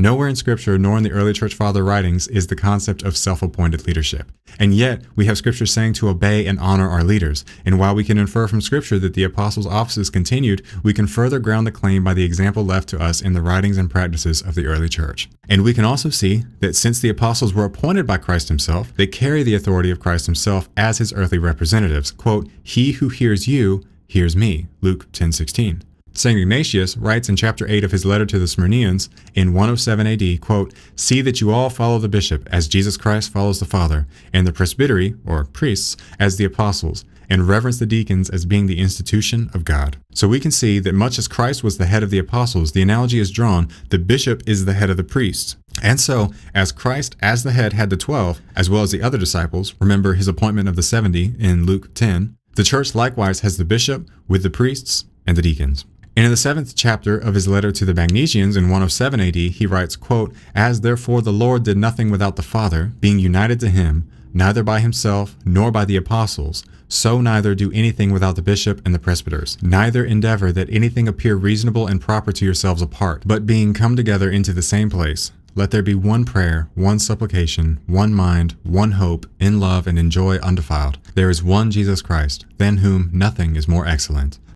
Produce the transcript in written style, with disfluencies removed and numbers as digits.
Nowhere in Scripture nor in the early church father writings is the concept of self-appointed leadership. And yet, we have Scripture saying to obey and honor our leaders. And while we can infer from Scripture that the apostles' offices continued, we can further ground the claim by the example left to us in the writings and practices of the early church. And we can also see that since the apostles were appointed by Christ himself, they carry the authority of Christ himself as his earthly representatives. Quote, "He who hears you, hears me." Luke 10:16. St. Ignatius writes in chapter 8 of his letter to the Smyrnians in 107 AD, quote, "See that you all follow the bishop as Jesus Christ follows the Father, and the presbytery, or priests, as the apostles, and reverence the deacons as being the institution of God." So we can see that much as Christ was the head of the apostles, the analogy is drawn, the bishop is the head of the priests. And so, as Christ as the head had the 12, as well as the other disciples, remember his appointment of the 70 in Luke 10, the church likewise has the bishop with the priests and the deacons. And in the 7th chapter of his letter to the Magnesians in 107 AD, he writes, quote, "As therefore the Lord did nothing without the Father, being united to him, neither by himself nor by the apostles, so neither do anything without the bishop and the presbyters. Neither endeavor that anything appear reasonable and proper to yourselves apart, but being come together into the same place, let there be one prayer, one supplication, one mind, one hope, in love and in joy undefiled. There is one Jesus Christ, than whom nothing is more excellent."